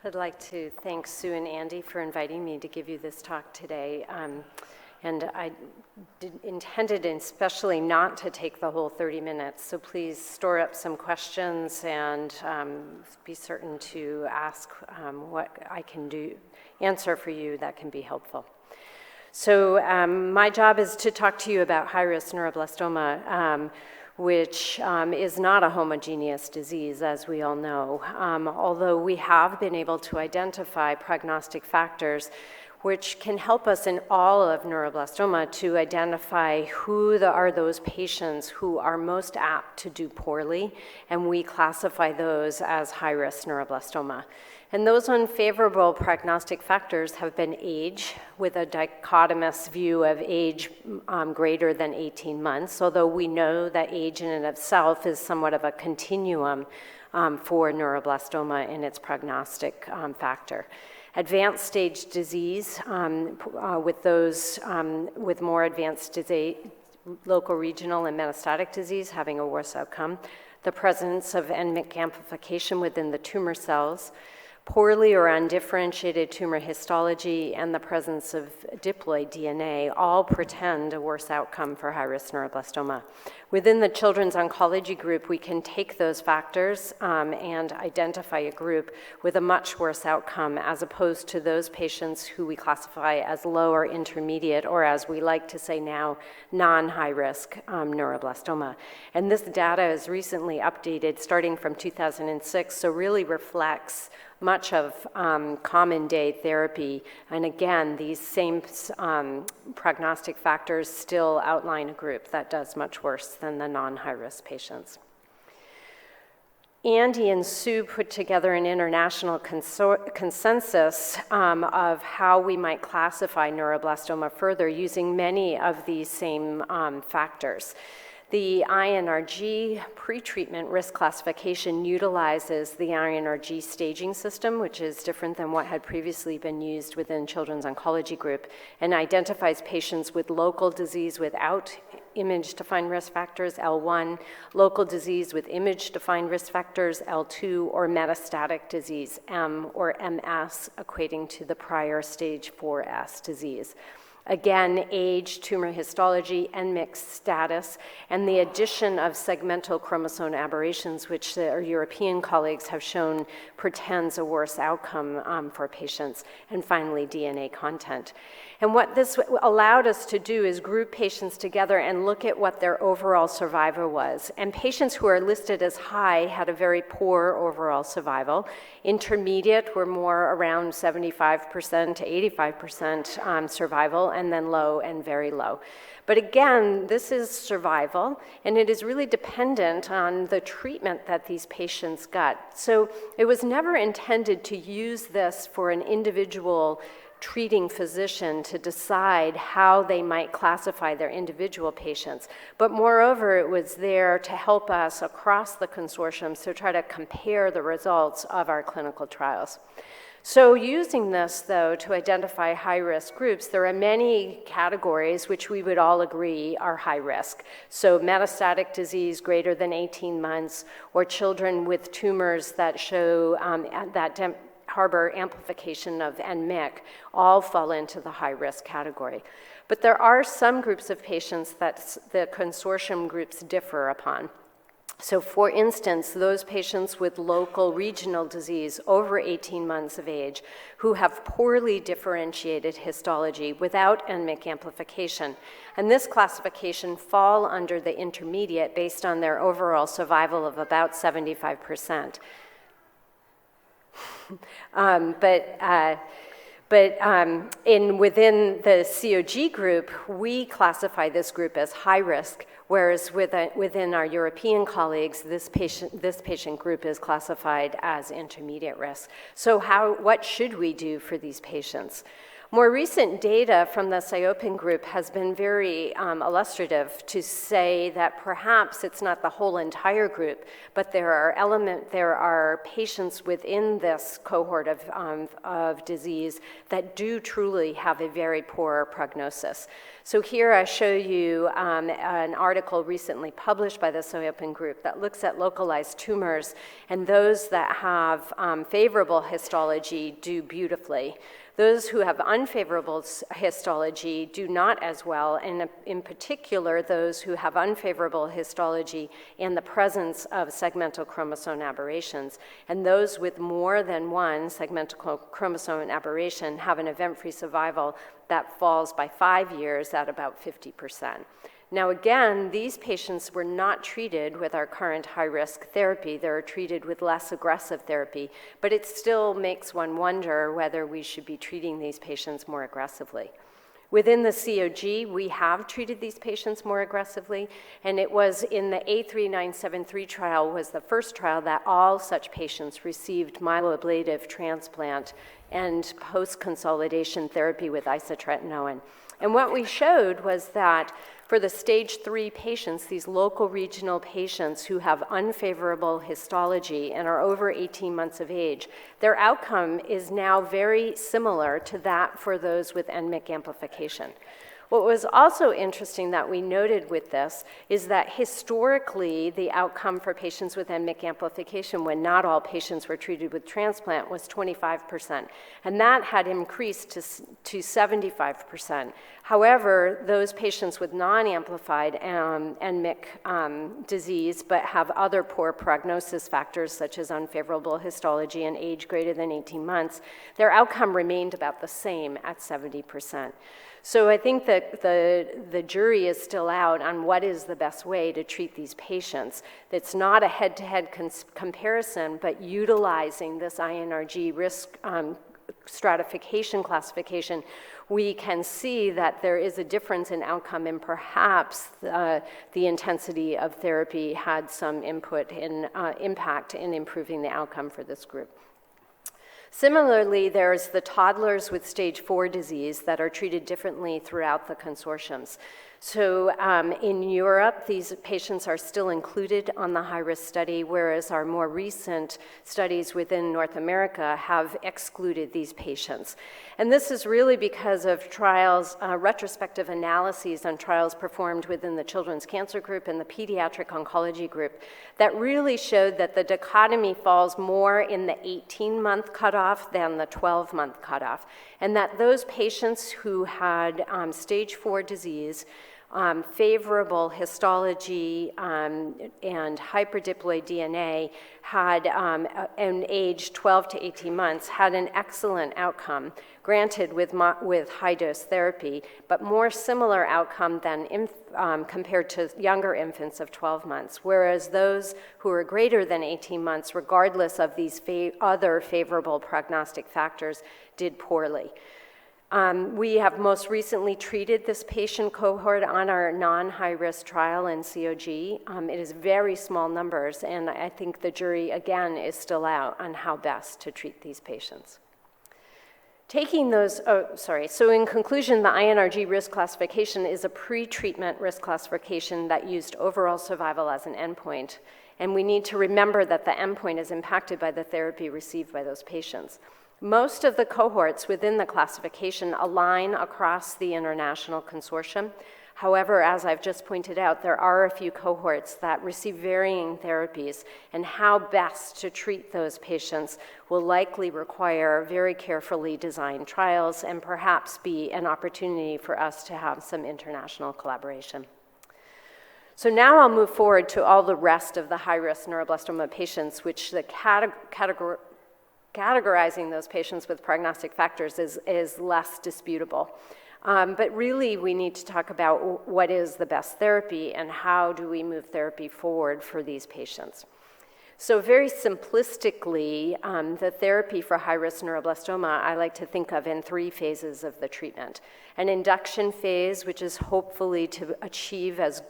I'd like to thank Sue and Andy for inviting me to give you this talk today. And I intended especially not to take the whole 30 minutes, so please store up some questions and be certain to ask what I can answer for you that can be helpful. So my job is to talk to you about high-risk neuroblastoma, which is not a homogeneous disease, as we all know, although we have been able to identify prognostic factors which can help us in all of neuroblastoma to identify who are those patients who are most apt to do poorly, and we classify those as high-risk neuroblastoma. And those unfavorable prognostic factors have been age, with a dichotomous view of age greater than 18 months, although we know that age in and of itself is somewhat of a continuum for neuroblastoma in its prognostic factor. Advanced stage disease, with those with more advanced disease, local, regional, and metastatic disease having a worse outcome. The presence of NMIC amplification within the tumor cells, poorly or undifferentiated tumor histology, and the presence of diploid DNA all portend a worse outcome for high-risk neuroblastoma. Within the Children's Oncology group, we can take those factors and identify a group with a much worse outcome as opposed to those patients who we classify as low or intermediate, or as we like to say now, non-high-risk neuroblastoma. And this data is recently updated starting from 2006, so really reflects much of common day therapy. And again, these same prognostic factors still outline a group that does much worse than the non-high-risk patients. Andy and Sue put together an international consensus of how we might classify neuroblastoma further using many of these same factors. The INRG pretreatment risk classification utilizes the INRG staging system, which is different than what had previously been used within Children's Oncology group, and identifies patients with local disease without image-defined risk factors, L1, local disease with image-defined risk factors, L2, or metastatic disease, M or MS, equating to the prior stage 4S disease. Again, age, tumor histology, NMIC status, and the addition of segmental chromosome aberrations, which our European colleagues have shown portends a worse outcome for patients, and finally, DNA content. And what this allowed us to do is group patients together and look at what their overall survival was. And patients who are listed as high had a very poor overall survival. Intermediate were more around 75% to 85% survival, and then low and very low. But again, this is survival, and it is really dependent on the treatment that these patients got. So it was never intended to use this for an individual treating physician to decide how they might classify their individual patients. But moreover, it was there to help us across the consortium to try to compare the results of our clinical trials. So using this, though, to identify high-risk groups, there are many categories which we would all agree are high risk. So metastatic disease greater than 18 months, or children with tumors that show harbor amplification of NMIC, all fall into the high-risk category. But there are some groups of patients that the consortium groups differ upon. So for instance, those patients with local regional disease over 18 months of age who have poorly differentiated histology without NMIC amplification. And this classification fall under the intermediate based on their overall survival of about 75%. Within the COG group, we classify this group as high risk, whereas within our European colleagues, this patient group is classified as intermediate risk. So what should we do for these patients? More recent data from the Saiopin group has been very illustrative to say that perhaps it's not the whole entire group, but there are patients within this cohort of disease that do truly have a very poor prognosis. So here I show you an article recently published by the Saiopin group that looks at localized tumors, and those that have favorable histology do beautifully. Those who have unfavorable histology do not as well, and in particular, those who have unfavorable histology and the presence of segmental chromosome aberrations. And those with more than one segmental chromosome aberration have an event-free survival that falls by 5 years at about 50%. Now again, these patients were not treated with our current high-risk therapy. They're treated with less aggressive therapy, but it still makes one wonder whether we should be treating these patients more aggressively. Within the COG, we have treated these patients more aggressively, and it was in the A3973 trial was the first trial that all such patients received myeloablative transplant and post-consolidation therapy with isotretinoin. And what we showed was that for the stage 3 patients, these local regional patients who have unfavorable histology and are over 18 months of age, their outcome is now very similar to that for those with NMIC amplification. What was also interesting that we noted with this is that historically, the outcome for patients with NMIC amplification, when not all patients were treated with transplant, was 25%, and that had increased to 75%. However, those patients with non-amplified NMIC disease but have other poor prognosis factors such as unfavorable histology and age greater than 18 months, their outcome remained about the same at 70%. So I think that the jury is still out on what is the best way to treat these patients. It's not a head-to-head comparison, but utilizing this INRG risk stratification classification, we can see that there is a difference in outcome, and perhaps the intensity of therapy had some impact in improving the outcome for this group. Similarly, there's the toddlers with stage 4 disease that are treated differently throughout the consortiums. So in Europe, these patients are still included on the high-risk study, whereas our more recent studies within North America have excluded these patients. And this is really because of trials, retrospective analyses on trials performed within the Children's Cancer Group and the Pediatric Oncology Group that really showed that the dichotomy falls more in the 18-month cutoff than the 12-month cutoff, and that those patients who had stage 4 disease, favorable histology, and hyperdiploid DNA had, and age 12 to 18 months, had an excellent outcome, granted with high-dose therapy, but more similar outcome than compared to younger infants of 12 months, whereas those who are greater than 18 months, regardless of these other favorable prognostic factors, did poorly. We have most recently treated this patient cohort on our non-high-risk trial in COG. It is very small numbers, and I think the jury, again, is still out on how best to treat these patients. So in conclusion, the INRG risk classification is a pre-treatment risk classification that used overall survival as an endpoint, and we need to remember that the endpoint is impacted by the therapy received by those patients. Most of the cohorts within the classification align across the international consortium. However, as I've just pointed out, there are a few cohorts that receive varying therapies, and how best to treat those patients will likely require very carefully designed trials and perhaps be an opportunity for us to have some international collaboration. So now I'll move forward to all the rest of the high-risk neuroblastoma patients, which the categorizing those patients with prognostic factors is less disputable. But really, we need to talk about what is the best therapy and how do we move therapy forward for these patients. So very simplistically, the therapy for high-risk neuroblastoma, I like to think of in 3 phases of the treatment. An induction phase, which is hopefully to achieve as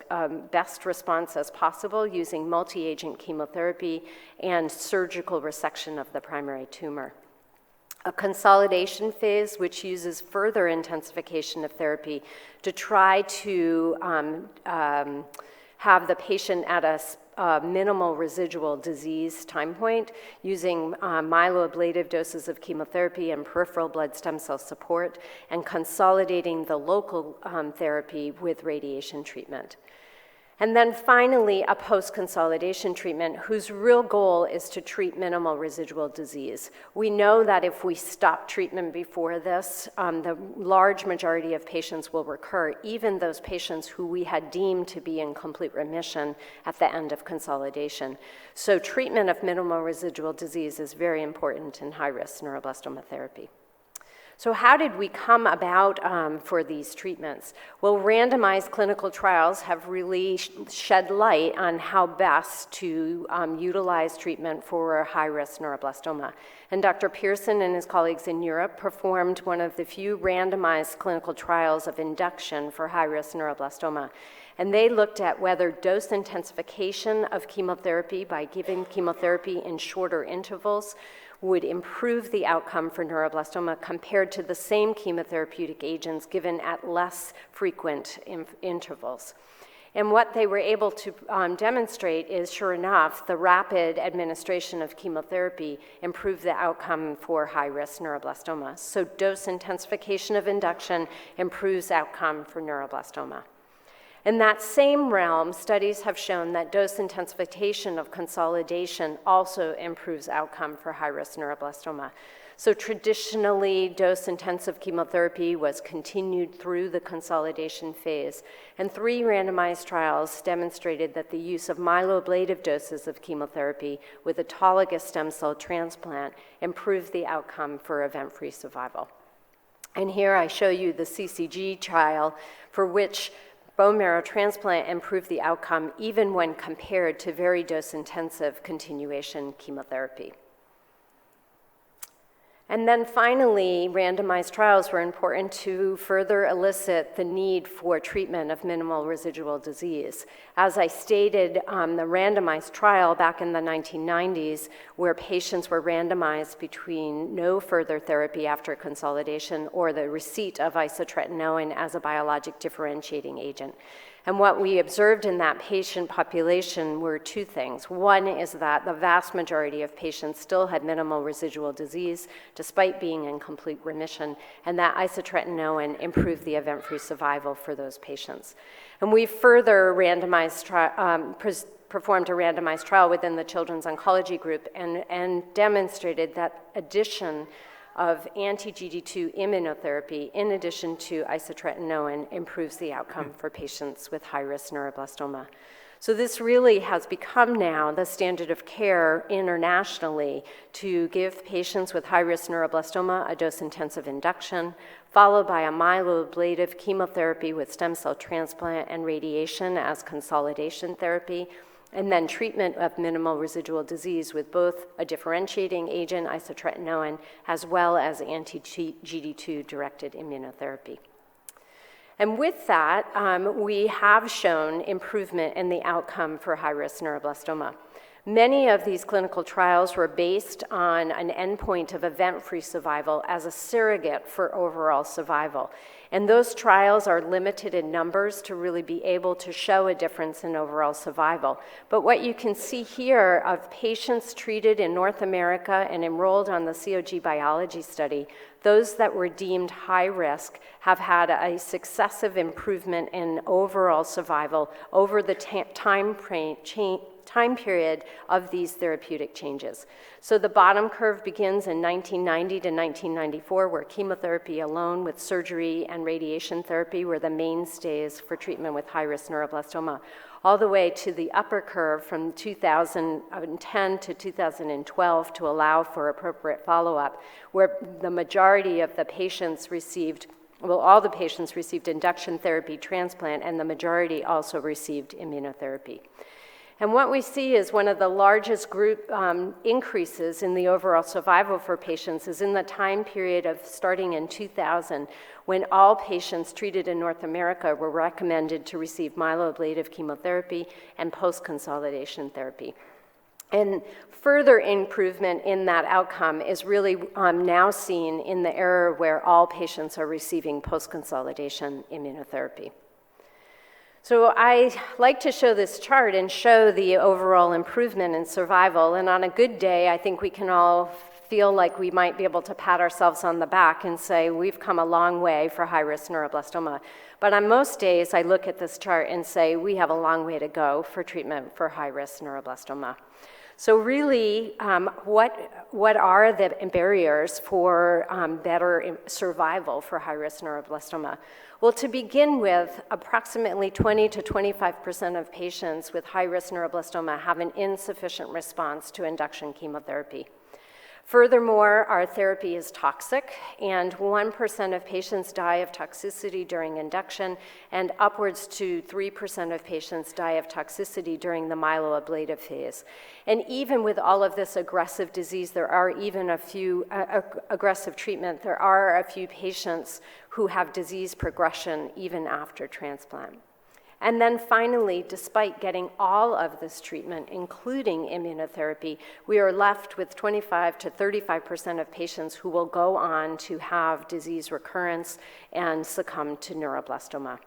best response as possible using multi-agent chemotherapy and surgical resection of the primary tumor. a consolidation phase, which uses further intensification of therapy to try to have the patient at a minimal residual disease time point using myeloablative doses of chemotherapy and peripheral blood stem cell support, and consolidating the local therapy with radiation treatment. And then finally, a post-consolidation treatment whose real goal is to treat minimal residual disease. We know that if we stop treatment before this, the large majority of patients will recur, even those patients who we had deemed to be in complete remission at the end of consolidation. So treatment of minimal residual disease is very important in high-risk neuroblastoma therapy. So how did we come about for these treatments? Well, randomized clinical trials have really shed light on how best to utilize treatment for high-risk neuroblastoma. And Dr. Pearson and his colleagues in Europe performed one of the few randomized clinical trials of induction for high-risk neuroblastoma. And they looked at whether dose intensification of chemotherapy by giving chemotherapy in shorter intervals would improve the outcome for neuroblastoma compared to the same chemotherapeutic agents given at less frequent intervals. And what they were able to demonstrate is, sure enough, the rapid administration of chemotherapy improved the outcome for high-risk neuroblastoma. So dose intensification of induction improves outcome for neuroblastoma. In that same realm, studies have shown that dose intensification of consolidation also improves outcome for high-risk neuroblastoma. So traditionally, dose-intensive chemotherapy was continued through the consolidation phase, and 3 randomized trials demonstrated that the use of myeloablative doses of chemotherapy with autologous stem cell transplant improved the outcome for event-free survival. And here I show you the CCG trial for which bone marrow transplant improved the outcome even when compared to very dose-intensive continuation chemotherapy. And then finally, randomized trials were important to further elicit the need for treatment of minimal residual disease. As I stated, the randomized trial back in the 1990s, where patients were randomized between no further therapy after consolidation or the receipt of isotretinoin as a biologic differentiating agent. And what we observed in that patient population were 2 things. One is that the vast majority of patients still had minimal residual disease despite being in complete remission, and that isotretinoin improved the event-free survival for those patients. And we further performed a randomized trial within the Children's Oncology Group and demonstrated that addition of anti-GD2 immunotherapy in addition to isotretinoin improves the outcome for patients with high-risk neuroblastoma. So this really has become now the standard of care internationally to give patients with high-risk neuroblastoma a dose-intensive induction, followed by a myeloablative chemotherapy with stem cell transplant and radiation as consolidation therapy, and then treatment of minimal residual disease with both a differentiating agent, isotretinoin, as well as anti-GD2 directed immunotherapy. And with that, we have shown improvement in the outcome for high-risk neuroblastoma. Many of these clinical trials were based on an endpoint of event-free survival as a surrogate for overall survival. And those trials are limited in numbers to really be able to show a difference in overall survival. But what you can see here of patients treated in North America and enrolled on the COG biology study, those that were deemed high risk have had a successive improvement in overall survival over the time period of these therapeutic changes. So the bottom curve begins in 1990 to 1994, where chemotherapy alone with surgery and radiation therapy were the mainstays for treatment with high-risk neuroblastoma, all the way to the upper curve from 2010 to 2012 to allow for appropriate follow-up, where the majority of the patients received, well, all the patients received induction therapy transplant, and the majority also received immunotherapy. And what we see is one of the largest group increases in the overall survival for patients is in the time period of starting in 2000, when all patients treated in North America were recommended to receive myeloablative chemotherapy and post-consolidation therapy. And further improvement in that outcome is really now seen in the era where all patients are receiving post-consolidation immunotherapy. So I like to show this chart and show the overall improvement in survival. And on a good day, I think we can all feel like we might be able to pat ourselves on the back and say, we've come a long way for high-risk neuroblastoma. But on most days, I look at this chart and say, we have a long way to go for treatment for high-risk neuroblastoma. So really, what are the barriers for better survival for high-risk neuroblastoma? Well, to begin with, approximately 20 to 25% of patients with high-risk neuroblastoma have an insufficient response to induction chemotherapy. Furthermore, our therapy is toxic, and 1% of patients die of toxicity during induction, and upwards to 3% of patients die of toxicity during the myeloablative phase. And even with all of this aggressive disease, there are even a few aggressive treatment, there are a few patients who have disease progression even after transplant. And then finally, despite getting all of this treatment, including immunotherapy, we are left with 25 to 35% of patients who will go on to have disease recurrence and succumb to neuroblastoma.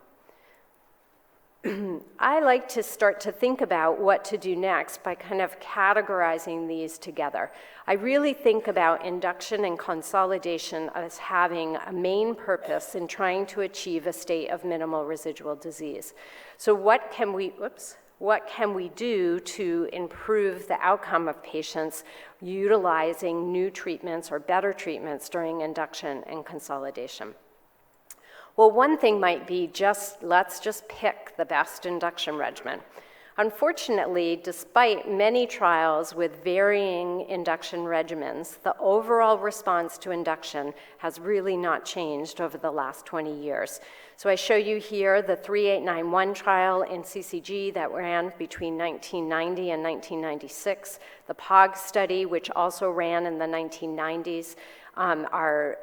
I like to start to think about what to do next by kind of categorizing these together. I really think about induction and consolidation as having a main purpose in trying to achieve a state of minimal residual disease. So what can we do to improve the outcome of patients utilizing new treatments or better treatments during induction and consolidation? Well, one thing might be let's just pick the best induction regimen. Unfortunately, despite many trials with varying induction regimens, the overall response to induction has really not changed over the last 20 years. So I show you here the 3891 trial in CCG that ran between 1990 and 1996, the POG study, which also ran in the 1990s, our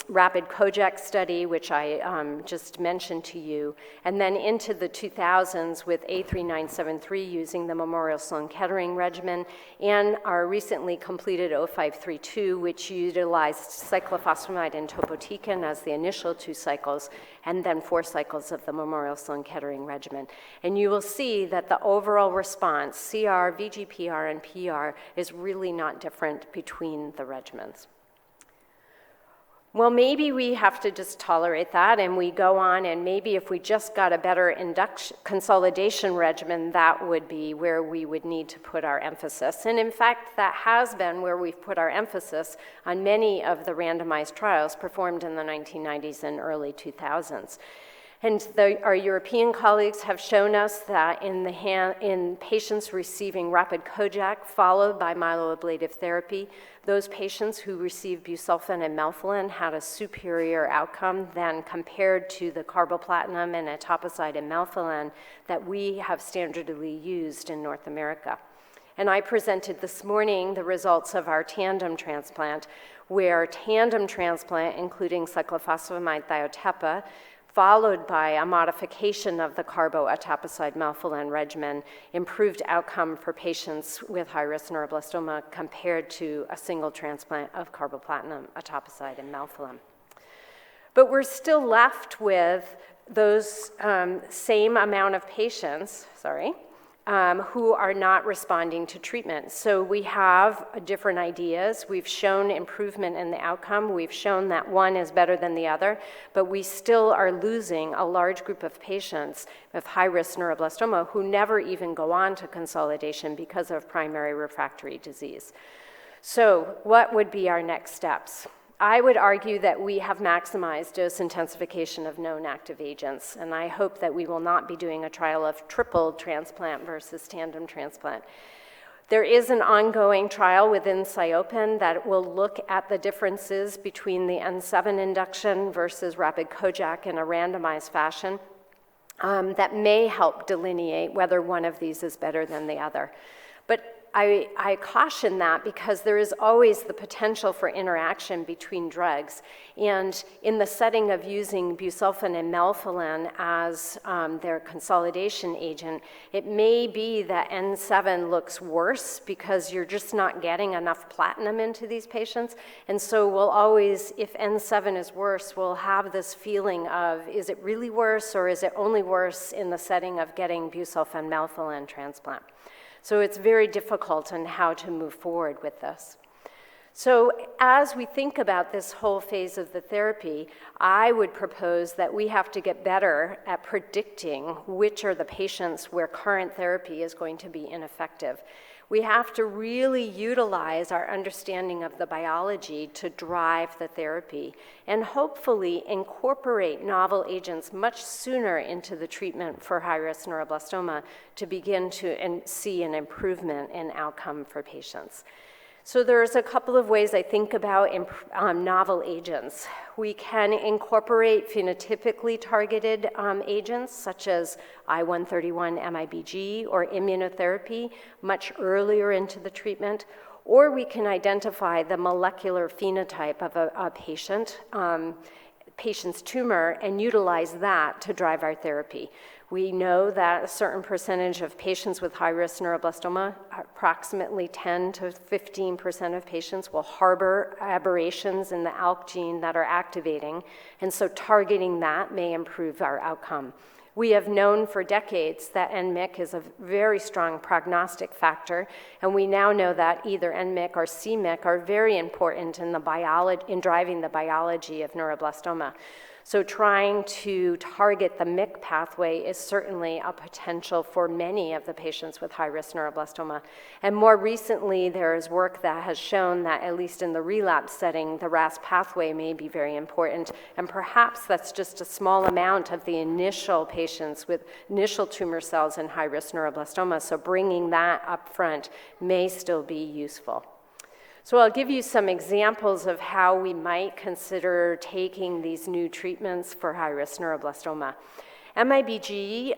rapid Kojak study, which I just mentioned to you, and then into the 2000s with A3973 using the Memorial Sloan Kettering regimen, and our recently completed 0532, which utilized cyclophosphamide and topotecan as the initial 2 cycles, and then 4 cycles of the Memorial Sloan Kettering regimen. And you will see that the overall response, CR, VGPR, and PR, is really not different between the regimens. Well, maybe we have to just tolerate that and we go on, and maybe if we just got a better consolidation regimen, that would be where we would need to put our emphasis. And in fact, that has been where we've put our emphasis on many of the randomized trials performed in the 1990s and early 2000s. And our European colleagues have shown us that in patients receiving rapid Kojak followed by myeloablative therapy, those patients who received busulfan and melphalan had a superior outcome than compared to the carboplatin and etoposide and melphalan that we have standardly used in North America. And I presented this morning the results of our tandem transplant, where tandem transplant, including cyclophosphamide thiotepa, followed by a modification of the carbo-etoposide melphalan regimen, improved outcome for patients with high-risk neuroblastoma compared to a single transplant of carboplatin, etoposide, and melphalan. But we're still left with those same amount of patients, who are not responding to treatment. So we have different ideas. We've shown improvement in the outcome. We've shown that one is better than the other, but we still are losing a large group of patients with high-risk neuroblastoma who never even go on to consolidation because of primary refractory disease. So what would be our next steps? I would argue that we have maximized dose intensification of known active agents, and I hope that we will not be doing a trial of triple transplant versus tandem transplant. There is an ongoing trial within CYOPEN that will look at the differences between the N7 induction versus rapid Kojak in a randomized fashion that may help delineate whether one of these is better than the other. But I caution that because there is always the potential for interaction between drugs. And in the setting of using busulfan and melphalan as their consolidation agent, it may be that N7 looks worse because you're just not getting enough platinum into these patients. And so we'll always, if N7 is worse, we'll have this feeling of, is it really worse or is it only worse in the setting of getting busulfan melphalan transplant? So it's very difficult on how to move forward with this. So as we think about this whole phase of the therapy, I would propose that we have to get better at predicting which are the patients where current therapy is going to be ineffective. We have to really utilize our understanding of the biology to drive the therapy and hopefully incorporate novel agents much sooner into the treatment for high-risk neuroblastoma to begin to see an improvement in outcome for patients. So there's a couple of ways I think about novel agents. We can incorporate phenotypically targeted agents such as I-131 MIBG or immunotherapy much earlier into the treatment, or we can identify the molecular phenotype of a patient's tumor and utilize that to drive our therapy. We know that a certain percentage of patients with high-risk neuroblastoma, approximately 10 to 15% of patients, will harbor aberrations in the ALP gene that are activating, and so targeting that may improve our outcome. We have known for decades that NMYC is a very strong prognostic factor, and we now know that either NMYC or c-MYC are very important in driving the biology of neuroblastoma. So trying to target the MYC pathway is certainly a potential for many of the patients with high-risk neuroblastoma. And more recently, there is work that has shown that, at least in the relapse setting, the RAS pathway may be very important. And perhaps that's just a small amount of the initial patients with initial tumor cells in high-risk neuroblastoma. So bringing that up front may still be useful. So I'll give you some examples of how we might consider taking these new treatments for high-risk neuroblastoma. MIBG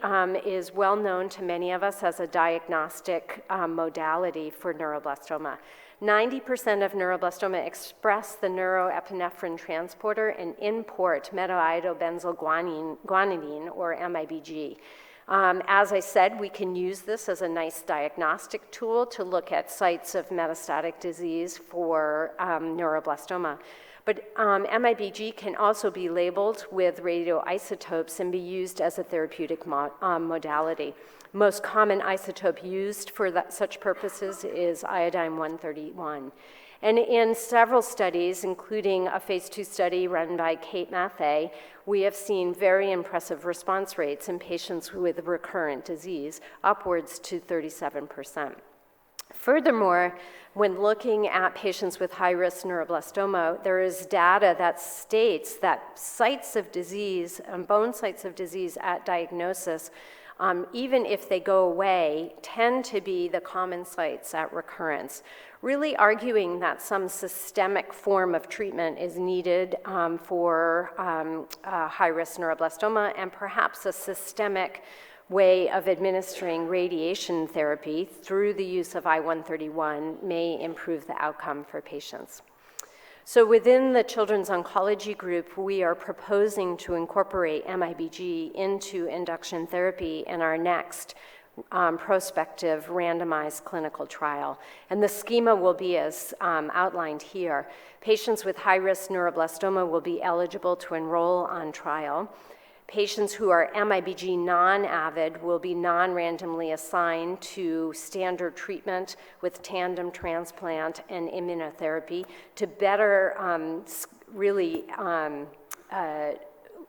is well known to many of us as a diagnostic modality for neuroblastoma. 90% of neuroblastoma express the neuroepinephrine transporter and import methioidobenzoguanidine, or MIBG. As I said, we can use this as a nice diagnostic tool to look at sites of metastatic disease for neuroblastoma. But MIBG can also be labeled with radioisotopes and be used as a therapeutic modality. Most common isotope used for such purposes is iodine-131. And in several studies, including a phase 2 study run by Kate Mathey, we have seen very impressive response rates in patients with recurrent disease, upwards to 37%. Furthermore, when looking at patients with high-risk neuroblastoma, there is data that states that sites of disease, bone sites of disease at diagnosis, even if they go away, tend to be the common sites at recurrence, really arguing that some systemic form of treatment is needed for high-risk neuroblastoma, and perhaps a systemic way of administering radiation therapy through the use of I-131 may improve the outcome for patients. So within the Children's Oncology Group, we are proposing to incorporate MIBG into induction therapy in our next prospective randomized clinical trial. And the schema will be as outlined here. Patients with high-risk neuroblastoma will be eligible to enroll on trial. Patients who are MIBG non-avid will be non-randomly assigned to standard treatment with tandem transplant and immunotherapy to better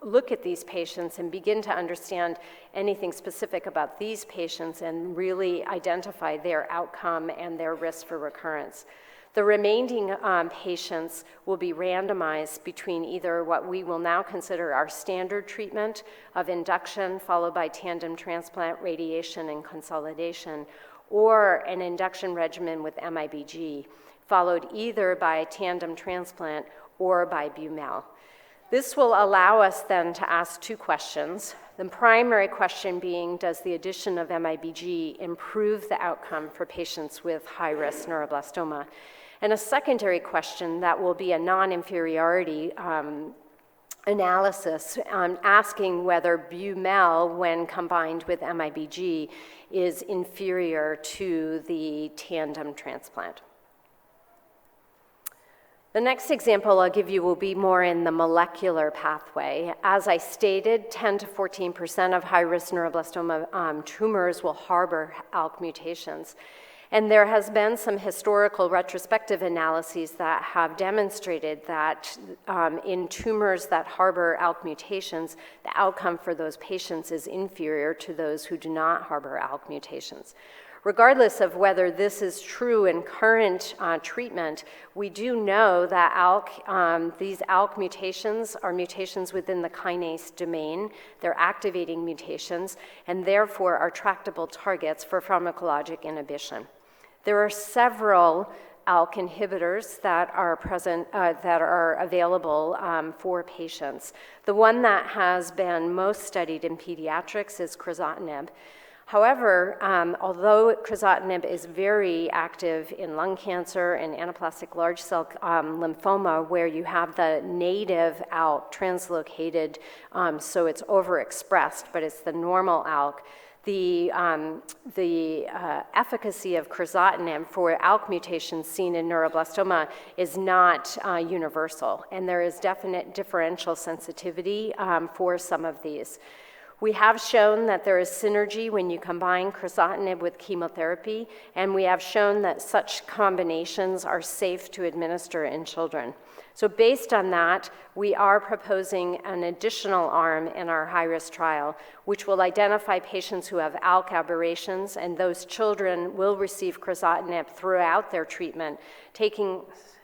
look at these patients and begin to understand anything specific about these patients and really identify their outcome and their risk for recurrence. The remaining patients will be randomized between either what we will now consider our standard treatment of induction followed by tandem transplant, radiation, and consolidation, or an induction regimen with MIBG, followed either by tandem transplant or by BUMEL. This will allow us then to ask two questions. The primary question being, does the addition of MIBG improve the outcome for patients with high-risk neuroblastoma? And a secondary question that will be a non-inferiority analysis asking whether BU-MEL, when combined with MIBG, is inferior to the tandem transplant. The next example I'll give you will be more in the molecular pathway. As I stated, 10 to 14% of high-risk neuroblastoma tumors will harbor ALK mutations. And there has been some historical retrospective analyses that have demonstrated that in tumors that harbor ALK mutations, the outcome for those patients is inferior to those who do not harbor ALK mutations. Regardless of whether this is true in current treatment, we do know that these ALK mutations are mutations within the kinase domain. They're activating mutations, and therefore are tractable targets for pharmacologic inhibition. There are several ALK inhibitors that are available for patients. The one that has been most studied in pediatrics is crizotinib. However, although crizotinib is very active in lung cancer and anaplastic large cell lymphoma, where you have the native ALK translocated, so it's overexpressed, but it's the normal ALK, the efficacy of crizotinib for ALK mutations seen in neuroblastoma is not universal, and there is definite differential sensitivity for some of these. We have shown that there is synergy when you combine crizotinib with chemotherapy, and we have shown that such combinations are safe to administer in children. So based on that, we are proposing an additional arm in our high-risk trial, which will identify patients who have ALK aberrations, and those children will receive crizotinib throughout their treatment,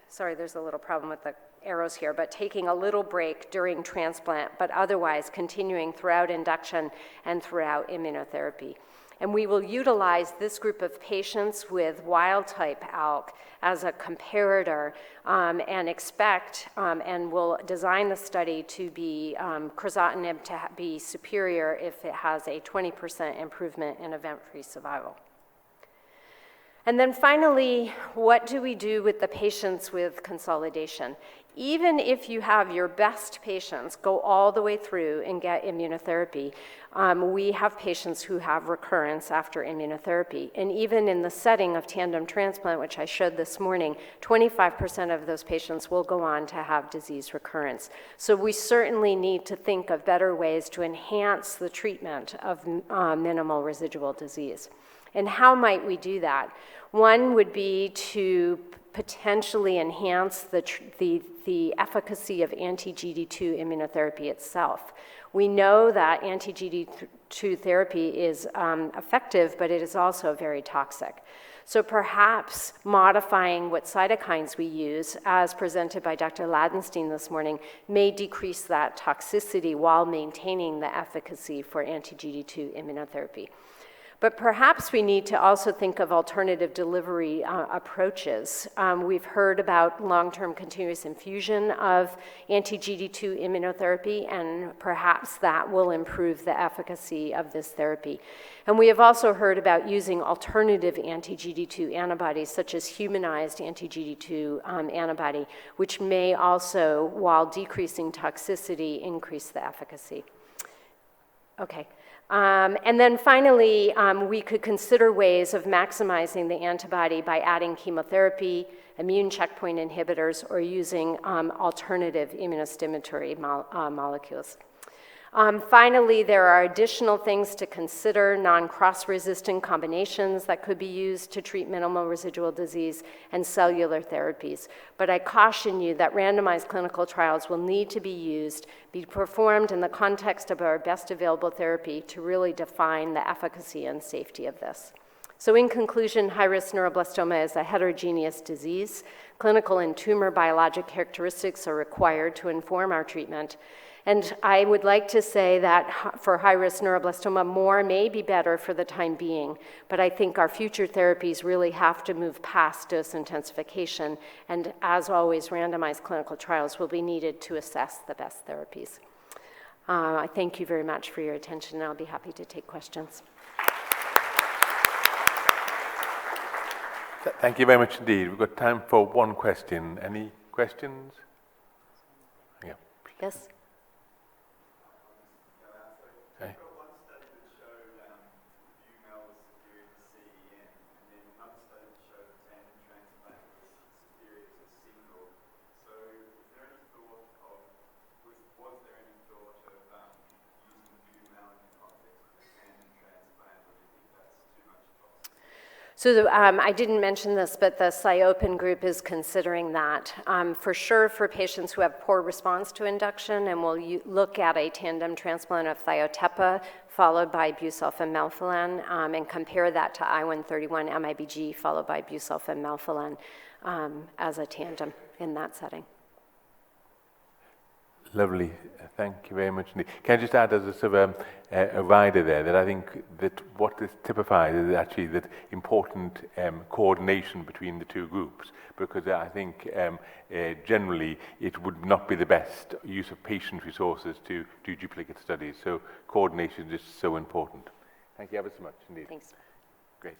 sorry, there's a little problem with the arrows here, but taking a little break during transplant, but otherwise continuing throughout induction and throughout immunotherapy. And we will utilize this group of patients with wild-type ALK as a comparator and expect and will design the study to be crizotinib to be superior if it has a 20% improvement in event-free survival. And then finally, what do we do with the patients with consolidation? Even if you have your best patients go all the way through and get immunotherapy, we have patients who have recurrence after immunotherapy. And even in the setting of tandem transplant, which I showed this morning, 25% of those patients will go on to have disease recurrence. So we certainly need to think of better ways to enhance the treatment of minimal residual disease. And how might we do that? One would be to potentially enhance the efficacy of anti-GD2 immunotherapy itself. We know that anti-GD2 therapy is effective, but it is also very toxic. So perhaps modifying what cytokines we use, as presented by Dr. Ladenstein this morning, may decrease that toxicity while maintaining the efficacy for anti-GD2 immunotherapy. But perhaps we need to also think of alternative delivery approaches. We've heard about long-term continuous infusion of anti-GD2 immunotherapy, and perhaps that will improve the efficacy of this therapy. And we have also heard about using alternative anti-GD2 antibodies, such as humanized anti-GD2 antibody, which may also, while decreasing toxicity, increase the efficacy. Okay. And then finally, we could consider ways of maximizing the antibody by adding chemotherapy, immune checkpoint inhibitors, or using alternative immunostimulatory molecules. Finally, there are additional things to consider, non-cross-resistant combinations that could be used to treat minimal residual disease, and cellular therapies. But I caution you that randomized clinical trials will need to be performed in the context of our best available therapy to really define the efficacy and safety of this. So in conclusion, high-risk neuroblastoma is a heterogeneous disease. Clinical and tumor biologic characteristics are required to inform our treatment. And I would like to say that for high-risk neuroblastoma, more may be better for the time being, but I think our future therapies really have to move past dose intensification, and as always, randomized clinical trials will be needed to assess the best therapies. I thank you very much for your attention, and I'll be happy to take questions. Thank you very much indeed. We've got time for one question. Any questions? Yeah. Yes? Okay. So I didn't mention this, but the PSI-Open group is considering that. For sure, for patients who have poor response to induction, and we'll look at a tandem transplant of thiotepa followed by busulfan melphalan, and compare that to I-131 MIBG followed by busulfan melphalan as a tandem in that setting. Lovely. Thank you very much indeed. Can I just add as a sort of a rider there that I think that what this typifies is actually that important coordination between the two groups, because I think generally it would not be the best use of patient resources to do duplicate studies. So coordination is so important. Thank you ever so much indeed. Thanks. Great.